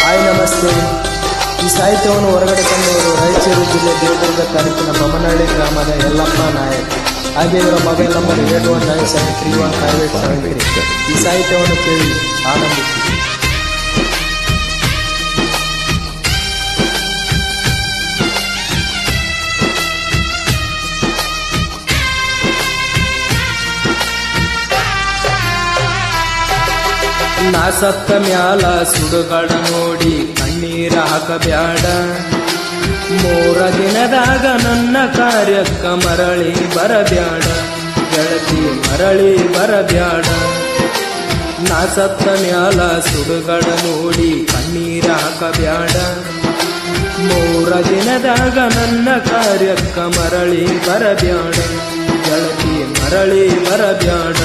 Hi ನಮಸ್ತೆ. ಈ ಸಾಹಿತ್ಯವನ್ನು ಹೊರಗಡೆ ತಂದವರು ರಾಯಚೂರು ಜಿಲ್ಲೆ ದೇವದುರ್ಗ ತಾಲೂಕಿನ ಬೊಮ್ಮನಹಳ್ಳಿ ಗ್ರಾಮದ ಯಲ್ಲಪ್ಪ ನಾಯಕ್. ಹಾಗೆ ಇವರ ಮೊಬೈಲ್ ನಂಬರ್ 8197315873. ಈ ಸಾಹಿತ್ಯವನ್ನು ಕೇಳಿ ಆನಂದಿಸಿ. ನಾ ಸತ್ತ ಮ್ಯಾಲ ಸುಡುಗಾಡ ನೋಡಿ ಕಣ್ಣೀರ ಹಾಕಬ್ಯಾಡ. 3 ದಿನದಾಗ ನನ್ನ ಕಾರ್ಯಕ್ಕ ಮರಳಿ ಬರಬ್ಯಾಡ ಗೆಳತಿ, ಮರಳಿ ಬರಬ್ಯಾಡ. ನಾ ಸತ್ತ ಮ್ಯಾಲ ಸುಡುಗಾಡ ನೋಡಿ ಕಣ್ಣೀರ ಹಾಕಬ್ಯಾಡ. 3 ದಿನದಾಗ ನನ್ನ ಕಾರ್ಯಕ್ಕ ಮರಳಿ ಬರಬ್ಯಾಡ ಗೆಳತಿ, ಮರಳಿ ಬರಬ್ಯಾಡ.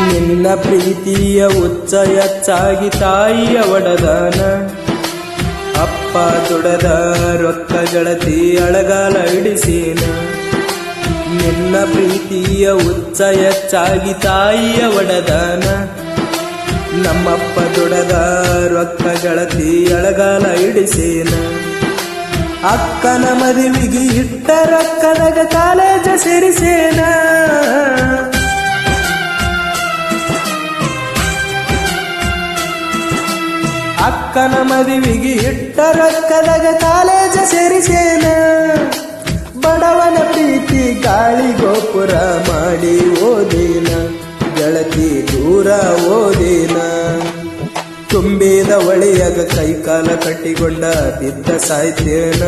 ನಿನ್ನ ಪ್ರೀತಿಯ ಉಚ್ಚ ಹೆಚ್ಚಾಗಿ ತಾಯಿಯ ಒಡದಾನ. ಅಪ್ಪ ದುಡದ ರೊಕ್ಕ ಗೆಳತಿ ಅಳಗಾಲ ಇಡಿಸೇನ. ನಿನ್ನ ಪ್ರೀತಿಯ ಉಚ್ಚ ಹೆಚ್ಚಾಗಿ ತಾಯಿಯ ಒಡದಾನ. ನಮ್ಮಪ್ಪ ದುಡದ ರೊಕ್ಕ ಗೆಳತಿ ಅಳಗಾಲ ಇಡಿಸೇನ. ಅಕ್ಕನ ಮದುವೆಗೆ ಇಟ್ಟ ರೊಕ್ಕದಾಗ ಕಾಲೇಜ ಸೇರಿಸೇನ. ಅಕ್ಕನ ಮದುವೆಗೆ ಇಟ್ಟ ರೊಕ್ಕದಾಗ ಕಾಲೇಜ ಸೇರಿಸೇನ. ಬಡವನ ಪ್ರೀತಿ ಗಾಳಿ ಗೋಪುರ ಮಾಡಿ ಓದೇನ ಗೆಳತಿ, ದೂರ ಓದೇನ. ತುಂಬಿದ ಒಳೆಯಾಗ ಕೈಕಾಲ ಕಟ್ಟಿಕೊಂಡ ಬಿದ್ದ ಸಾಯ್ತೇನ.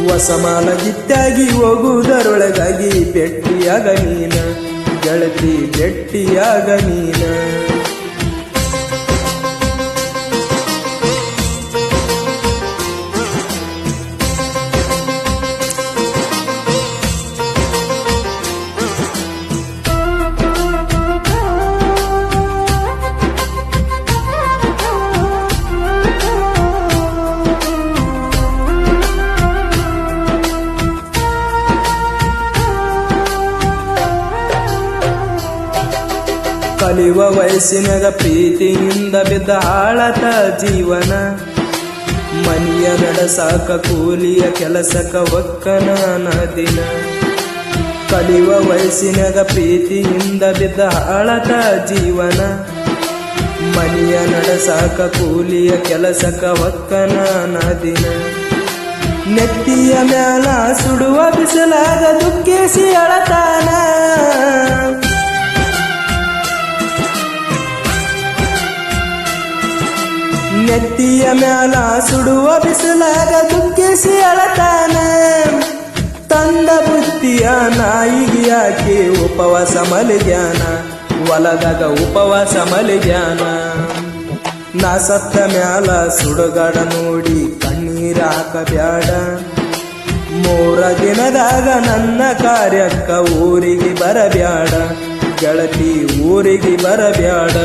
ಹೊಸಮಾಲ ಗಿತ್ತಾಗಿ ಹೋಗುವುದರೊಳಗಾಗಿ ಬೆಟ್ಟಿಯಾಗ ನೀನ ಗೆಳತಿ, ಬೆಟ್ಟಿಯಾಗ ನೀನ. ಕಲಿಯುವ ವಯಸ್ಸಿನಾಗ ಪ್ರೀತಿಯಿಂದ ಬಿದ್ದ ಹಾಳತ ಜೀವನ. ಮನಿಯ ನಡೆಸಾಕ ಕೂಲಿಯ ಕೆಲಸಕ್ಕ ಒಕ್ಕನ ದಿನ. ಕಲಿಯುವ ವಯಸ್ಸಿನಾಗ ಪ್ರೀತಿಯಿಂದ ಬಿದ್ದ ಹಾಳತ ಜೀವನ. ಮನಿಯ ನಡೆಸಾಕ ಕೂಲಿಯ ಕೆಲಸಕ್ಕ ಒಕ್ಕನ ದಿನ. ನೆತ್ತಿಯ ಮ್ಯಾಲ ಸುಡುವ ಬಿಸಿಲಾಗ ದುಃಖಿಸಿ ಅಳತಾನ. ನೆತ್ತಿಯ ಮ್ಯಾಲ ಸುಡುವ ಬಿಸಿಲಾಗ ದುಃಖಿಸಿ ಅಳತಾನ. ತಂದ ಬುತ್ತಿಯ ನಾಯಿಗೆ ಯಾಕೆ ಉಪವಾಸ ಮಲಗ್ಯಾನ. ಹೊಲದಾಗ ಉಪವಾಸ ಮಲಗ್ಯಾನ. ನಾ ಸತ್ತ ಮ್ಯಾಲ ಸುಡುಗಾಡ ನೋಡಿ ಕಣ್ಣೀರ ಹಾಕಬ್ಯಾಡ. 3 ದಿನದಾಗ ನನ್ನ ಕಾರ್ಯಕ್ಕ ಊರಿಗೆ ಬರಬ್ಯಾಡ ಗೆಳತಿ, ಊರಿಗೆ ಬರಬ್ಯಾಡ.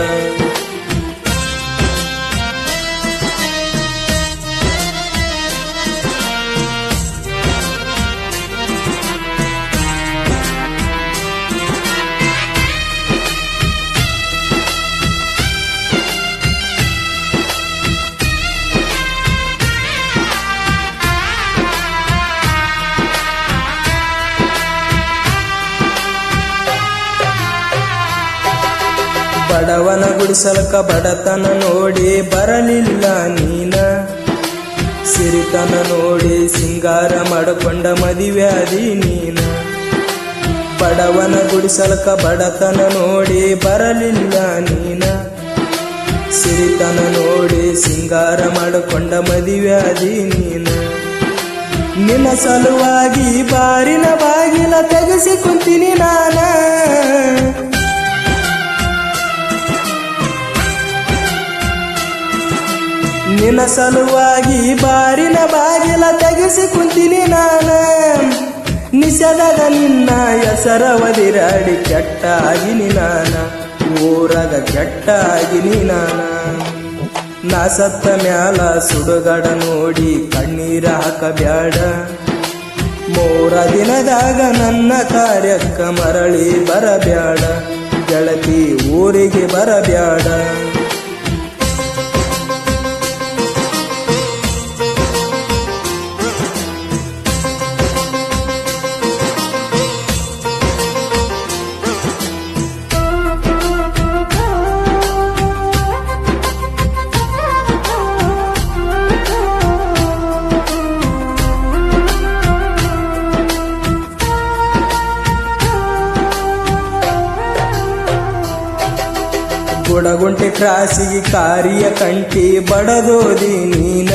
ಬಡವನ ಗುಡಿಸಲಕ ಬಡತನ ನೋಡಿ ಬರಲಿಲ್ಲ ನೀನ. ಸಿರಿತನ ನೋಡಿ ಸಿಂಗಾರ ಮಾಡಿಕೊಂಡ ಮದುವ್ಯಾದಿ ನೀನ. ಬಡವನ ಗುಡಿಸಲಕ ಬಡತನ ನೋಡಿ ಬರಲಿಲ್ಲ ನೀನ. ಸಿರಿತನ ನೋಡಿ ಸಿಂಗಾರ ಮಾಡಿಕೊಂಡ ಮದುವ್ಯಾದಿ ನೀನ. ನಿನ್ನ ಸಲುವಾಗಿ ಬಾರಿನ ಬಾಗಿಲ ತೆಗೆಸಿ ಕುಂತೀನಿ ನಾನ. ನಿನ್ನ ಸಲುವಾಗಿ ಬಾರಿನ ಬಾಗಿಲ ತೆಗೆಸಿ ಕುಂತೀನಿ ನಾನ, ನಿಷೇಧದ ನಿನ್ನ ಹೆಸರ ಒದಿರಾಡಿ ಕೆಟ್ಟಾಗಿನಿ ನಾನ, ಊರಾಗ ಕೆಟ್ಟಾಗಿನಿ ನಾನ. ನಾ ಸತ್ತ ಮ್ಯಾಲ ಸುಡುಗಡ ನೋಡಿ ಕಣ್ಣೀರ ಹಾಕಬ್ಯಾಡ, 3 ದಿನದಾಗ ನನ್ನ ಕಾರ್ಯಕ್ಕ ಮರಳಿ ಬರಬ್ಯಾಡ, ಗೆಳತಿ ಊರಿಗೆ ಬರಬ್ಯಾಡ. ಗುಡಗುಂಟೆ ಕ್ರಾಸಿಗೆ ಕಾರಿಯ ಕಂಟಿ ಬಡದೋದಿ ನೀನ,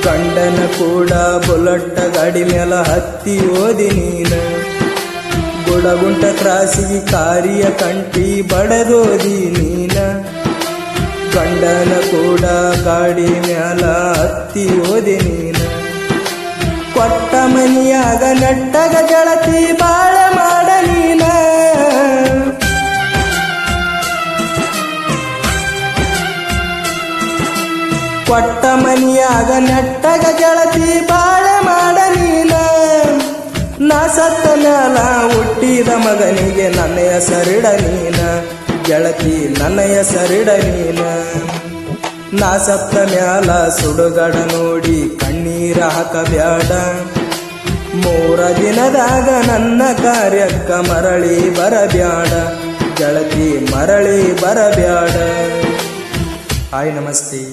ಗಂಡನ ಕೂಡ ಬುಲಟ್ಟ ಗಾಡಿ ಮೇಲ ಹತ್ತಿ ಓದಿ ನೀನ. ಗುಡಗುಂಟ ಕ್ರಾಸಿಗೆ ಕಾರಿಯ ಕಂಟಿ ಬಡದೋದಿ ನೀನ, ಗಂಡನ ಕೂಡ ಗಾಡಿ ಮೇಲ ಹತ್ತಿ ಓದಿ ನೀನ. ಕೊಟ್ಟ ಮನಿಯಾಗ ನೆಟ್ಟಗ ಗೆಳತಿ ಬಾಳ ಮಾಡ ನೀನ, ಕೊಟ್ಟ ಮನಿಯಾಗ ನೆಟ್ಟಗ ಗೆಳತಿ ಬಾಳ ಮಾಡ ನೀನ. ನಾ ಸತ್ತ ಮ್ಯಾಲ ಹುಟ್ಟಿದ ಮಗನಿಗೆ ನನ್ನ ಹೆಸರಿಡ ನೀನ, ಗೆಳತಿ ನನ್ನ ಹೆಸರಿಡ ನೀನ. ನಾ ಸತ್ತ ಮ್ಯಾಲ ಸುಡುಗಡ ನೋಡಿ ಕಣ್ಣೀರ ಹಾಕಬ್ಯಾಡ, 3 ದಿನದಾಗ ನನ್ನ ಕಾರ್ಯಕ್ಕ ಮರಳಿ ಬರಬ್ಯಾಡ, ಗೆಳತಿ ಮರಳಿ ಬರಬ್ಯಾಡ. ಹಾಯ್ ನಮಸ್ತೆ.